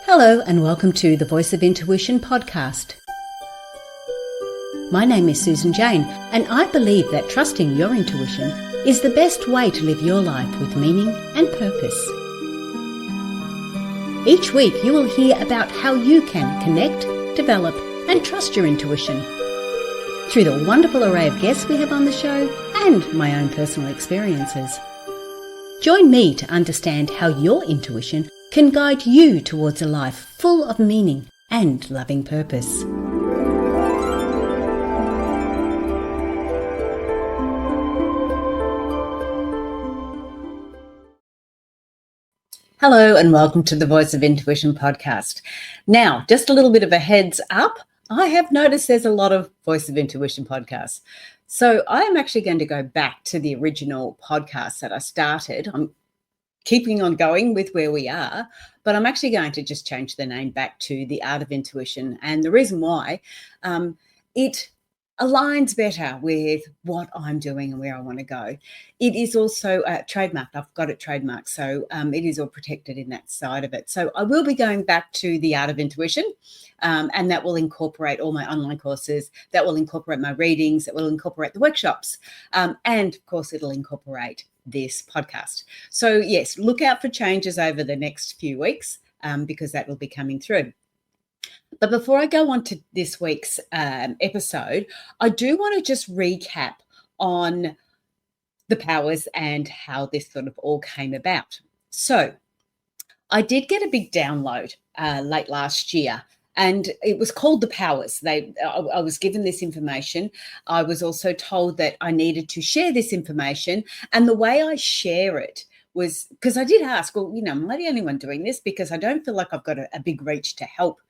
Hello and welcome to the Voice of Intuition podcast. My name is Susan Jane and I believe that trusting your intuition is the best way to live your life with meaning and purpose. Each week you will hear about how you can connect, develop and trust your intuition through the wonderful array of guests we have on the show and my own personal experiences. Join me to understand how your intuition can guide you towards a life full of meaning and loving purpose. Hello and welcome to the Voice of Intuition podcast. Now, just a little bit of a heads up. I have noticed there's a lot of Voice of Intuition podcasts. So I am actually going to go back to the original podcast that I started. I'm keeping on going with where we are, but I'm actually going to just change the name back to The Art of Intuition. And the reason why, it aligns better with what I'm doing and where I want to go. It is also trademarked. I've got it trademarked. So it is all protected in that side of it. So I will be going back to The Art of Intuition, and that will incorporate all my online courses, that will incorporate my readings, that will incorporate the workshops, and of course it'll incorporate this podcast. So yes, look out for changes over the next few weeks because that will be coming through. But before I go on to this week's episode, I do want to just recap on the powers and how this sort of all came about. So I did get a big download late last year. And it was called The Powers. I was given this information. I was also told that I needed to share this information. And the way I share it was, because I did ask, well, am I the only one doing this? Because I don't feel like I've got a big reach to help,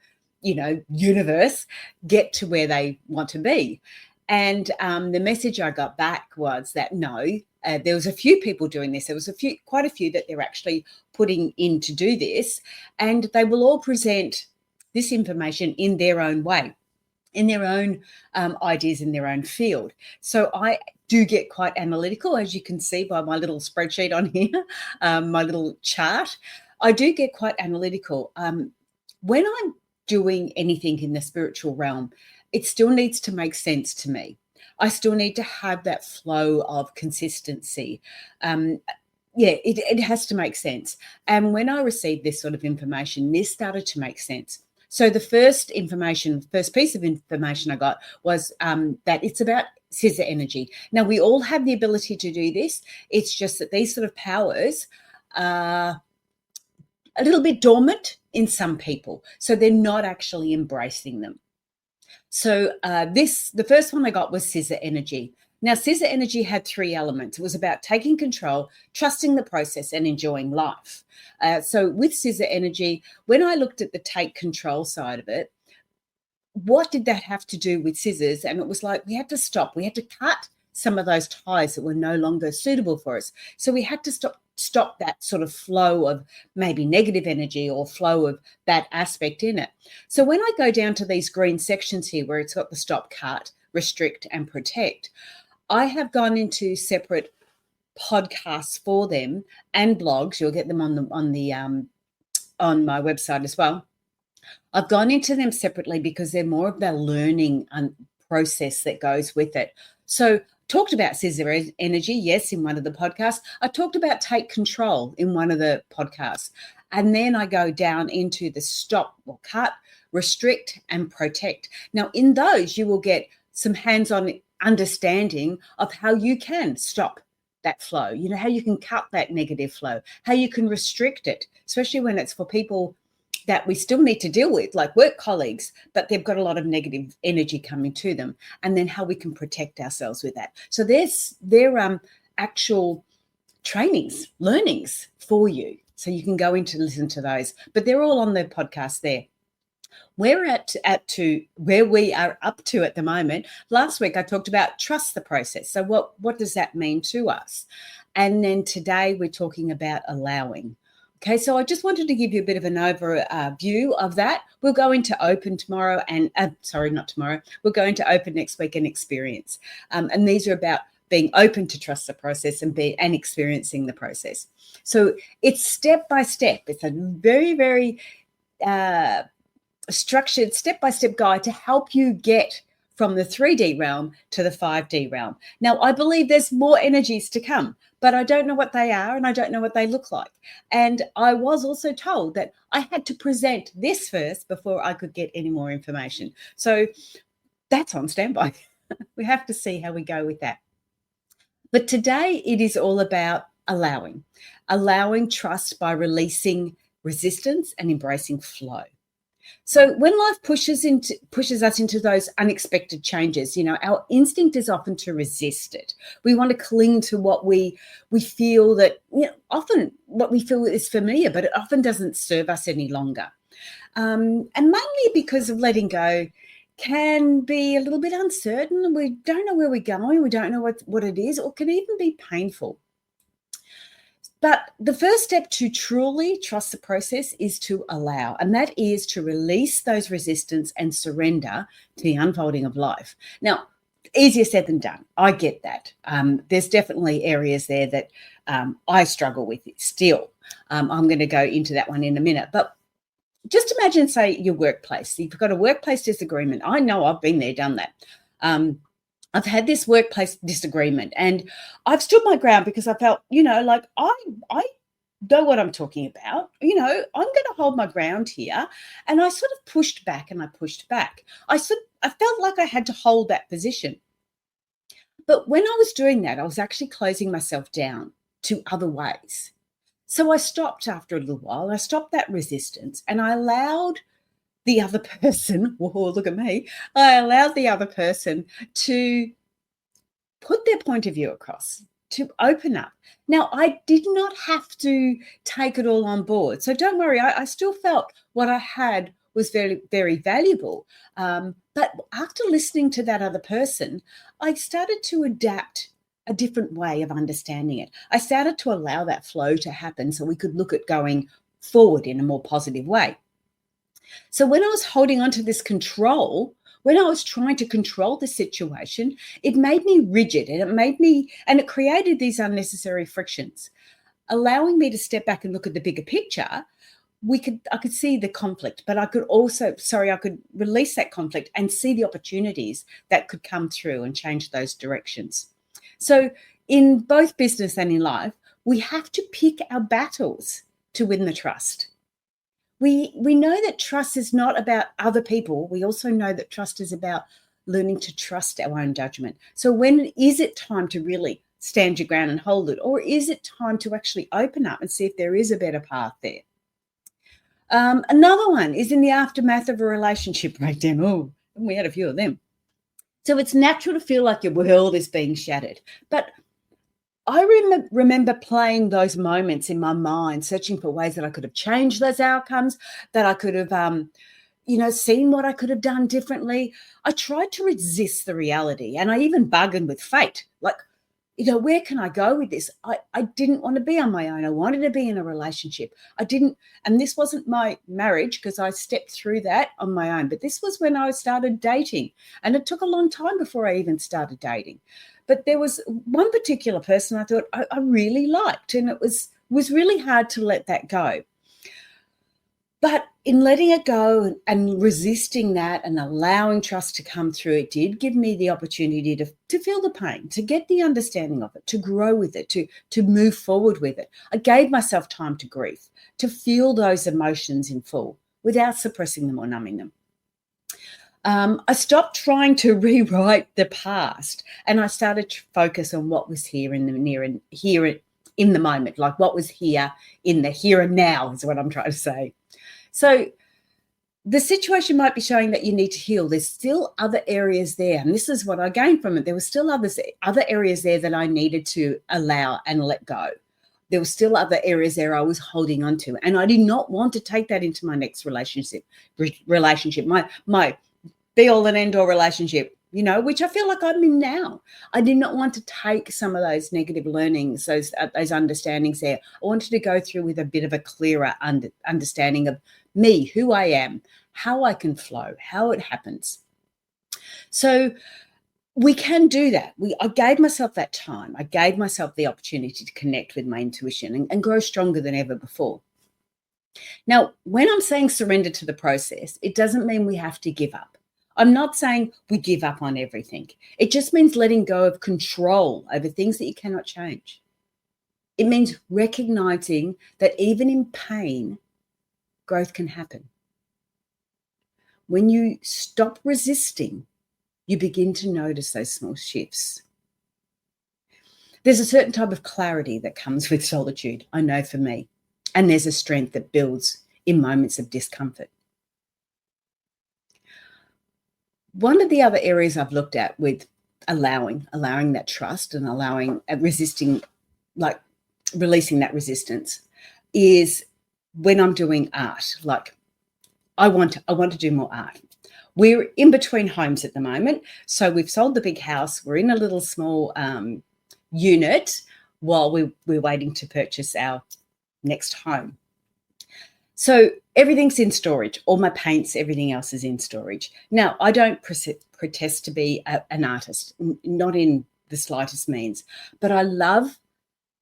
universe get to where they want to be. And the message I got back was that no, there was a few people doing this. There was quite a few that they're actually putting in to do this. And they will all present this information in their own way, in their own ideas, in their own field. So I do get quite analytical, as you can see by my little spreadsheet on here, my little chart. I do get quite analytical. When I'm doing anything in the spiritual realm, it still needs to make sense to me. I still need to have that flow of consistency. It has to make sense. And when I received this sort of information, this started to make sense. So the first piece of information I got was that it's about scissor energy. Now, we all have the ability to do this. It's just that these sort of powers are a little bit dormant in some people. So they're not actually embracing them. So the first one I got was scissor energy. Now, scissor energy had three elements. It was about taking control, trusting the process, and enjoying life. So with scissor energy, when I looked at the take control side of it, what did that have to do with scissors? And it was like we had to stop. We had to cut some of those ties that were no longer suitable for us. So we had to stop that sort of flow of maybe negative energy or flow of that aspect in it. So when I go down to these green sections here where it's got the stop, cut, restrict, and protect, I have gone into separate podcasts for them and blogs. You'll get them on my website as well. I've gone into them separately because they're more of the learning process that goes with it. So talked about scissor energy, yes, in one of the podcasts. I talked about take control in one of the podcasts. And then I go down into the stop or cut, restrict, and protect. Now, in those, you will get some hands-on understanding of how you can stop that flow, how you can cut that negative flow, how you can restrict it, especially when it's for people that we still need to deal with, like work colleagues, but they've got a lot of negative energy coming to them, and then how we can protect ourselves with that. So they're actual trainings, learnings for you. So you can go in to listen to those, but they're all on the podcast there. We're where we are up to at the moment. Last week I talked about trust the process. So what does that mean to us? And then today we're talking about allowing. Okay, so I just wanted to give you a bit of an overview of that. We'll go into open tomorrow not tomorrow. We'll go into open next week and experience. And these are about being open to trust the process and experiencing the process. So it's step by step. It's a very, very structured step-by-step guide to help you get from the 3D realm to the 5D realm. Now, I believe there's more energies to come, but I don't know what they are and I don't know what they look like. And I was also told that I had to present this first before I could get any more information. So that's on standby. We have to see how we go with that. But today it is all about allowing trust by releasing resistance and embracing flow. So when life pushes us into those unexpected changes, our instinct is often to resist it. We want to cling to what we feel that, often what we feel is familiar, but it often doesn't serve us any longer. And mainly because of letting go can be a little bit uncertain. We don't know where we're going. We don't know what it is, or can even be painful. But the first step to truly trust the process is to allow, and that is to release those resistance and surrender to the unfolding of life. Now, easier said than done. I get that. There's definitely areas there that I struggle with still. I'm going to go into that one in a minute. But just imagine, say, your workplace. You've got a workplace disagreement. I know I've been there, done that. I've had this workplace disagreement and I've stood my ground because I felt, like I know what I'm talking about. I'm going to hold my ground here. And I sort of pushed back and I pushed back. I felt like I had to hold that position. But when I was doing that, I was actually closing myself down to other ways. So I stopped after a little while. I stopped that resistance and I allowed the other person, whoa, look at me, I allowed the other person to put their point of view across, to open up. Now, I did not have to take it all on board. So don't worry, I still felt what I had was very, very valuable. But after listening to that other person, I started to adapt a different way of understanding it. I started to allow that flow to happen so we could look at going forward in a more positive way. So when I was holding on to this control, when I was trying to control the situation, it made me rigid and it created these unnecessary frictions. Allowing me to step back and look at the bigger picture, I could see the conflict, but I could release that conflict and see the opportunities that could come through and change those directions. So in both business and in life, we have to pick our battles to win the trust. We know that trust is not about other people. We also know that trust is about learning to trust our own judgment. So when is it time to really stand your ground and hold it? Or is it time to actually open up and see if there is a better path there? Another one is in the aftermath of a relationship breakdown. Oh, we had a few of them. So it's natural to feel like your world is being shattered. But I remember playing those moments in my mind, searching for ways that I could have changed those outcomes, that I could have, seen what I could have done differently. I tried to resist the reality and I even bargained with fate. Like, where can I go with this? I didn't want to be on my own. I wanted to be in a relationship. And this wasn't my marriage because I stepped through that on my own. But this was when I started dating. And it took a long time before I even started dating. But there was one particular person I thought I really liked, and it was really hard to let that go. But in letting it go and resisting that and allowing trust to come through, it did give me the opportunity to feel the pain, to get the understanding of it, to grow with it, to move forward with it. I gave myself time to grieve, to feel those emotions in full without suppressing them or numbing them. I stopped trying to rewrite the past and I started to focus on what was here in the moment, like what was here in the here and now is what I'm trying to say. So the situation might be showing that you need to heal. There's still other areas there. And this is what I gained from it. There were still other areas there that I needed to allow and let go. There were still other areas there I was holding on to. And I did not want to take that into my next relationship, my be all and end all relationship, which I feel like I'm in now. I did not want to take some of those negative learnings, those understandings there. I wanted to go through with a bit of a clearer understanding of me, who I am, how I can flow, how it happens. So we can do that. I gave myself that time. I gave myself the opportunity to connect with my intuition and grow stronger than ever before. Now, when I'm saying surrender to the process, it doesn't mean we have to give up. I'm not saying we give up on everything. It just means letting go of control over things that you cannot change. It means recognizing that even in pain, growth can happen. When you stop resisting, you begin to notice those small shifts. There's a certain type of clarity that comes with solitude, I know for me, and there's a strength that builds in moments of discomfort. One of the other areas I've looked at with allowing that trust and releasing that resistance is when I'm doing art. Like I want to do more art. We're in between homes at the moment. So we've sold the big house. We're in a little small unit while we're waiting to purchase our next home. So everything's in storage. All my paints, everything else is in storage. Now, I don't pretest to be an artist, not in the slightest means, but I love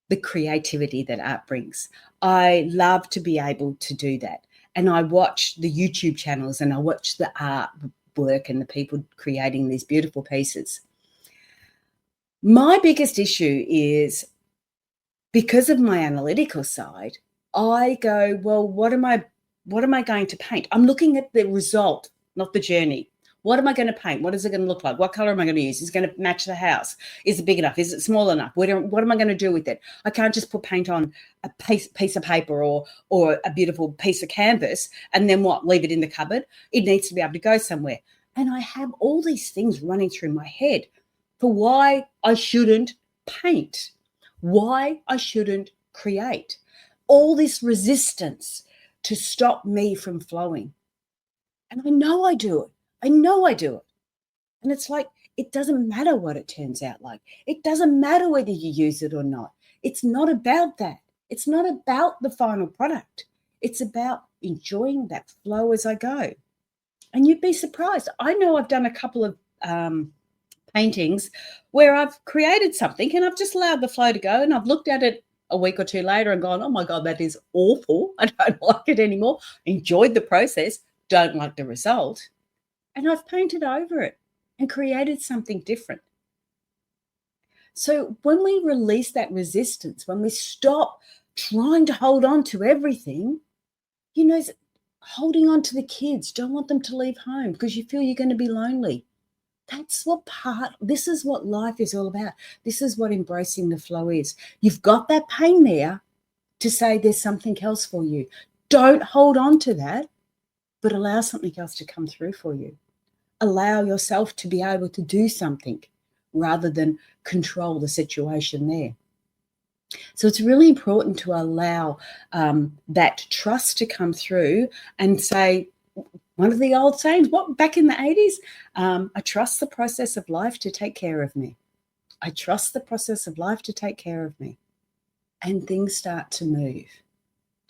the creativity that art brings. I love to be able to do that. And I watch the YouTube channels and I watch the art work and the people creating these beautiful pieces. My biggest issue is because of my analytical side, I go, well, what am I going to paint? I'm looking at the result, not the journey. What am I going to paint? What is it going to look like? What color am I going to use? Is it going to match the house? Is it big enough? Is it small enough? What am I going to do with it? I can't just put paint on a piece of paper or a beautiful piece of canvas and then leave it in the cupboard. It needs to be able to go somewhere. And I have all these things running through my head for why I shouldn't paint, why I shouldn't create. All this resistance to stop me from flowing. And I know I do it. And it's like, it doesn't matter what it turns out like. It doesn't matter whether you use it or not. It's not about that. It's not about the final product. It's about enjoying that flow as I go. And you'd be surprised. I know I've done a couple of paintings where I've created something and I've just allowed the flow to go, and I've looked at it a week or two later and gone, oh my God, that is awful. I don't like it anymore. Enjoyed the process, don't like the result. And I've painted over it and created something different. So when we release that resistance, when we stop trying to hold on to everything, holding on to the kids, don't want them to leave home because you feel you're going to be lonely. This is what life is all about. This is what embracing the flow is. You've got that pain there to say there's something else for you. Don't hold on to that, but allow something else to come through for you. Allow yourself to be able to do something rather than control the situation there. So it's really important to allow that trust to come through and say, one of the old sayings, back in the 80s, I trust the process of life to take care of me. I trust the process of life to take care of me. And things start to move.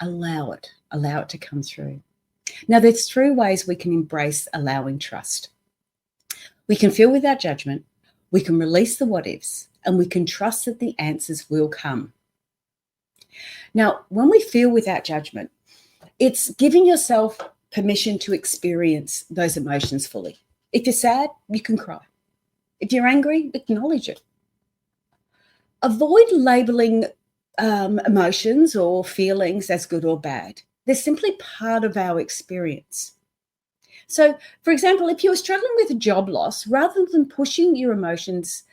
Allow it to come through. Now, there's 3 ways we can embrace allowing trust. We can feel without judgment, we can release the what ifs, and we can trust that the answers will come. Now, when we feel without judgment, it's giving yourself permission to experience those emotions fully. If you're sad, you can cry. If you're angry, acknowledge it. Avoid labeling emotions or feelings as good or bad. They're simply part of our experience. So, for example, if you're struggling with a job loss, rather than pushing your emotions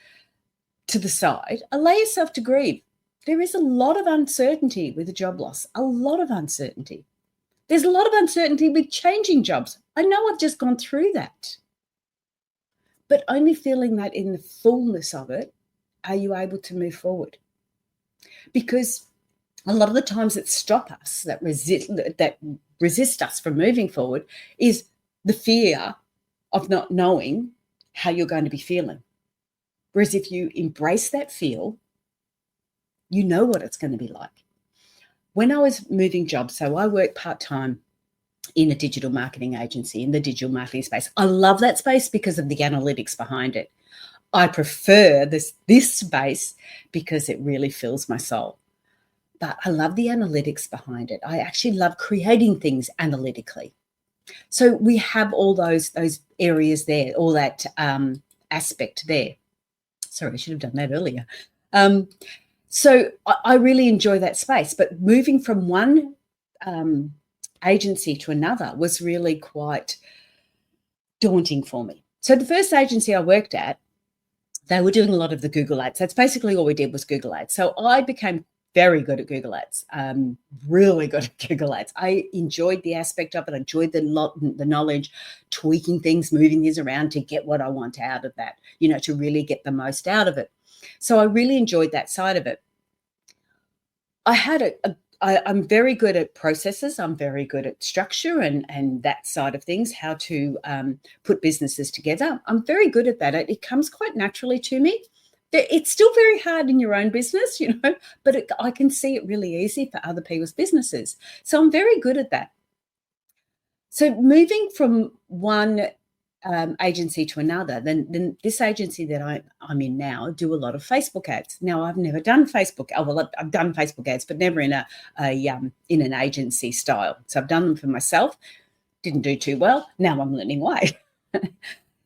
to the side, allow yourself to grieve. There is a lot of uncertainty with a job loss, a lot of uncertainty. There's a lot of uncertainty with changing jobs. I know I've just gone through that. But only feeling that in the fullness of it, are you able to move forward? Because a lot of the times that stop us, that resist us from moving forward, is the fear of not knowing how you're going to be feeling. Whereas if you embrace that feel, you know what it's going to be like. When I was moving jobs, so I work part-time in a digital marketing agency, in the digital marketing space. I love that space because of the analytics behind it. I prefer this space because it really fills my soul. but I love the analytics behind it. I actually love creating things analytically. So we have all those areas there, all that aspect there. Sorry, I should have done that earlier. So I really enjoy that space, but moving from one agency to another was really quite daunting for me. So the first agency I worked at, they were doing a lot of the Google ads. That's basically all we did was Google ads. So I became very good at Google ads, really good at Google ads. I enjoyed the aspect of it. I enjoyed the knowledge, tweaking things, moving things around to get what I want out of that, to really get the most out of it. So I really enjoyed that side of it. I had I'm very good at processes. I'm very good at structure and that side of things, how to put businesses together. I'm very good at that. It comes quite naturally to me. It's still very hard in your own business, but I can see it really easy for other people's businesses. So I'm very good at that. So moving from one agency to another, then this agency that I'm in now do a lot of Facebook ads. Now I've never done Facebook. Oh, well, I've done Facebook ads, but never in in an agency style. So I've done them for myself. Didn't do too well. Now I'm learning why.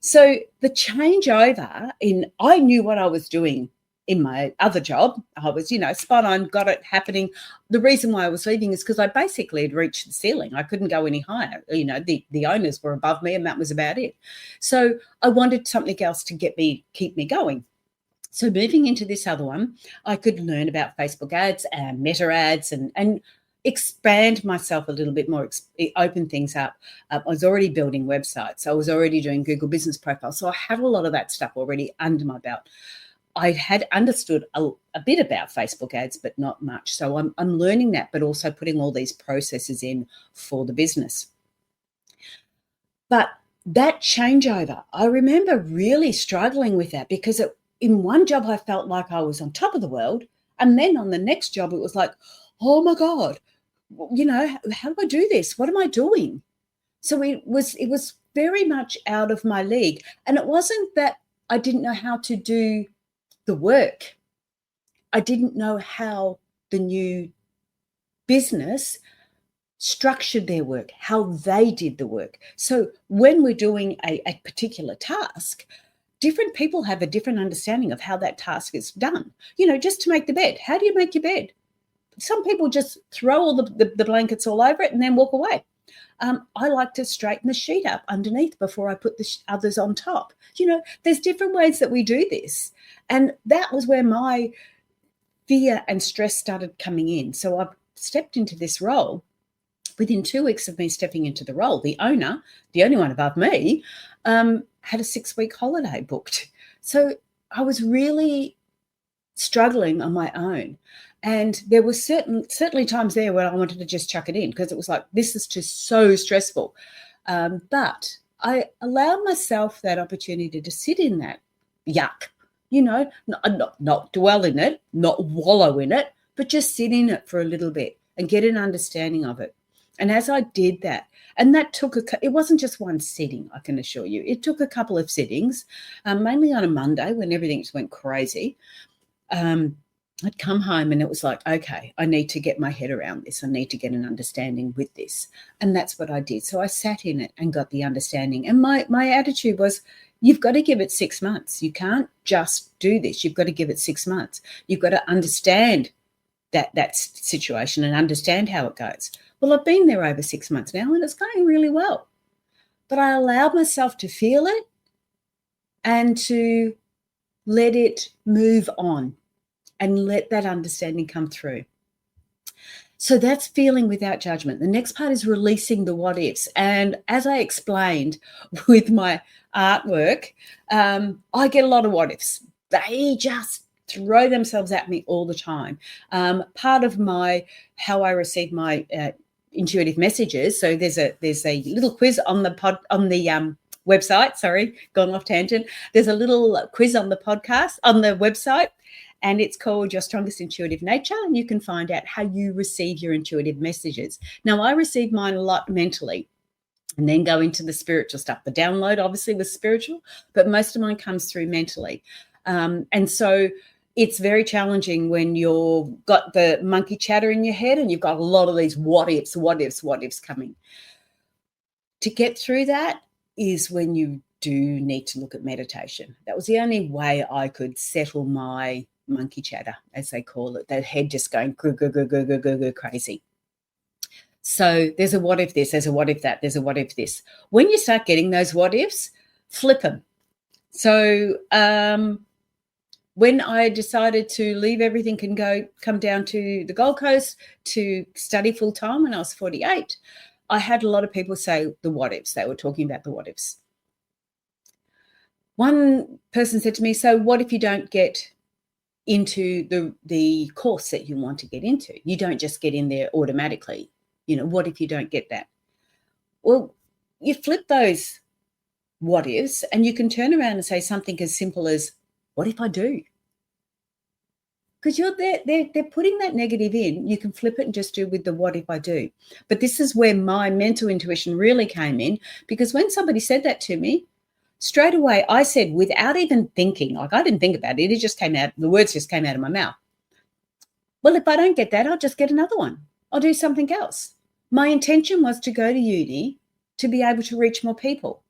So the changeover I knew what I was doing in my other job. I was, spot on, got it happening. The reason why I was leaving is because I basically had reached the ceiling. I couldn't go any higher. The owners were above me and that was about it. So I wanted something else to keep me going. So moving into this other one, I could learn about Facebook ads and Meta ads and expand myself a little bit more, open things up. I was already building websites. I was already doing Google Business Profile. So I had a lot of that stuff already under my belt. I had understood a bit about Facebook ads, but not much. So I'm learning that, but also putting all these processes in for the business. But that changeover, I remember really struggling with that because in one job, I felt like I was on top of the world. And then on the next job, it was like, oh my God, how do I do this? What am I doing? So it was very much out of my league. And it wasn't that I didn't know how to do the work. I didn't know how the new business structured their work, how they did the work. So when we're doing a particular task, different people have a different understanding of how that task is done. Just to make the bed. How do you make your bed? Some people just throw all the blankets all over it and then walk away. I like to straighten the sheet up underneath before I put the others on top. There's different ways that we do this. And that was where my fear and stress started coming in. So I've stepped into this role. Within 2 weeks of me stepping into the role, the owner, the only one above me, had a 6-week holiday booked. So I was really struggling on my own. And there were certainly times there where I wanted to just chuck it in because it was like, this is just so stressful. But I allowed myself that opportunity to sit in that yuck, not dwell in it, not wallow in it, but just sit in it for a little bit and get an understanding of it. And as I did that, and that took it wasn't just one sitting, I can assure you. It took a couple of sittings, mainly on a Monday when everything just went crazy. I'd come home and it was like, okay, I need to get my head around this. I need to get an understanding with this. And that's what I did. So I sat in it and got the understanding. And my attitude was, you've got to give it 6 months. You can't just do this. You've got to give it 6 months. You've got to understand that situation and understand how it goes. Well, I've been there over 6 months now and it's going really well. But I allowed myself to feel it and to let it move on. And let that understanding come through. So that's feeling without judgment. The next part is releasing the what ifs. And as I explained with my artwork, I get a lot of what ifs. They just throw themselves at me all the time. Part of how I receive my intuitive messages. So there's a little quiz on the website. Sorry, gone off tangent. There's a little quiz on the podcast on the website. And it's called Your Strongest Intuitive Nature, and you can find out how you receive your intuitive messages. Now, I receive mine a lot mentally and then go into the spiritual stuff. The download obviously was spiritual, but most of mine comes through mentally. And so It's very challenging when you've got the monkey chatter in your head and you've got a lot of these what ifs coming. To get through that is when you do need to look at meditation. That was the only way I could settle my monkey chatter, as they call it, that head just going crazy. So there's a what if this, there's a what if that, there's a what if this. When you start getting those what ifs, flip them. So when I decided to leave everything and come down to the Gold Coast to study full time when I was 48, I had a lot of people say the what ifs. They were talking about the what ifs. One person said to me, so what if you don't get into the course that you want to get into? You don't just get in there automatically. What if you don't get that? Well, you flip those what ifs and you can turn around and say something as simple as, what if I do? Because they're putting that negative in. You can flip it and just do with the what if I do. But this is where my mental intuition really came in, because when somebody said that to me, straight away I said, without even thinking, like I didn't think about it, it just came out, the words just came out of my mouth. Well, if I don't get that, I'll just get another one. I'll do something else. My intention was to go to uni to be able to reach more people.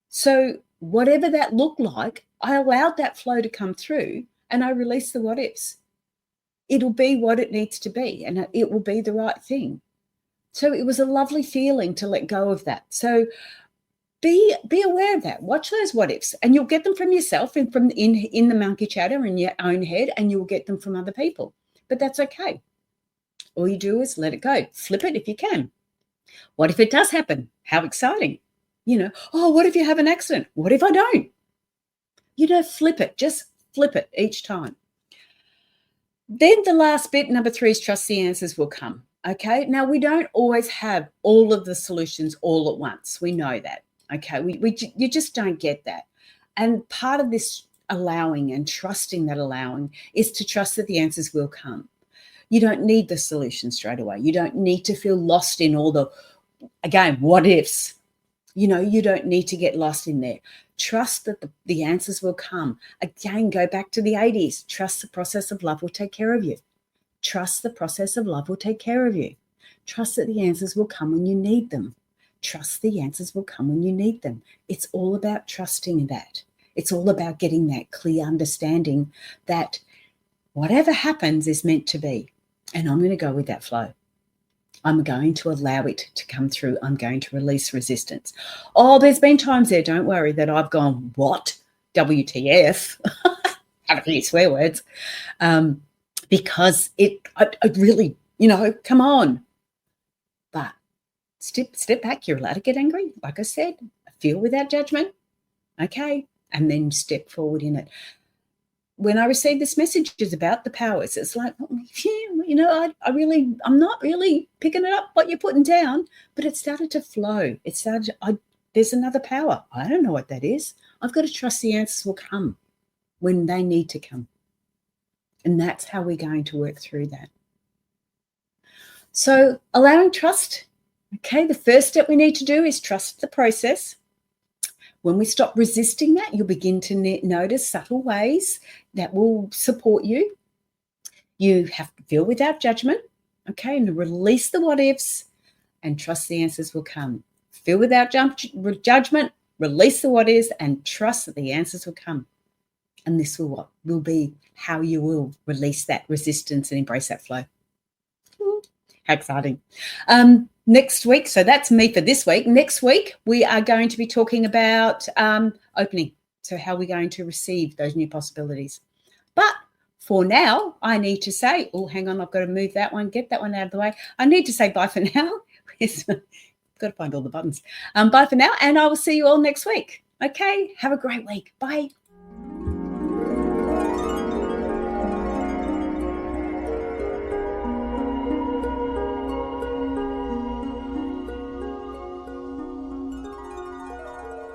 So whatever that looked like, I allowed that flow to come through and I released the what ifs. It'll be what it needs to be and it will be the right thing. So it was a lovely feeling to let go of that. So be aware of that. Watch those what ifs and you'll get them from yourself and from in the monkey chatter in your own head, and you'll get them from other people. But that's okay. All you do is let it go. Flip it if you can. What if it does happen? How exciting. What if you have an accident? What if I don't? Flip it. Just flip it each time. Then the last bit, number 3, is trust the answers will come. Okay. Now, we don't always have all of the solutions all at once. We know that. Okay. You just don't get that. And part of this allowing and trusting that allowing is to trust that the answers will come. You don't need the solution straight away. You don't need to feel lost in all the, again, what ifs. You don't need to get lost in there. Trust that the answers will come. Again, go back to the 80s. Trust the process of love will take care of you. Trust the process of love will take care of you. Trust that the answers will come when you need them. Trust the answers will come when you need them. It's all about trusting that. It's all about getting that clear understanding that whatever happens is meant to be. And I'm going to go with that flow. I'm going to allow it to come through. I'm going to release resistance. Oh, there's been times there, don't worry, that I've gone, what? WTF? Had a few swear words. Because I really, come on. But step back. You're allowed to get angry. Like I said, feel without judgment. Okay. And then step forward in it. When I received this message about the powers, it's like, I'm not really picking it up what you're putting down, but it started to flow. There's another power. I don't know what that is. I've got to trust the answers will come when they need to come. And that's how we're going to work through that. So allowing trust. Okay. The first step we need to do is trust the process. When we stop resisting that, you'll begin to notice subtle ways that will support you. You have to feel without judgment, okay, and release the what ifs and trust the answers will come. Feel without judgment, release the what ifs and trust that the answers will come. And this will be how you will release that resistance and embrace that flow. How exciting. Next week, so that's me for this week. Next week, we are going to be talking about opening. So how we're going to receive those new possibilities. But for now, I need to say, hang on, I've got to move that one, get that one out of the way. I need to say bye for now. Got to find all the buttons. Bye for now, and I will see you all next week. Okay, have a great week. Bye.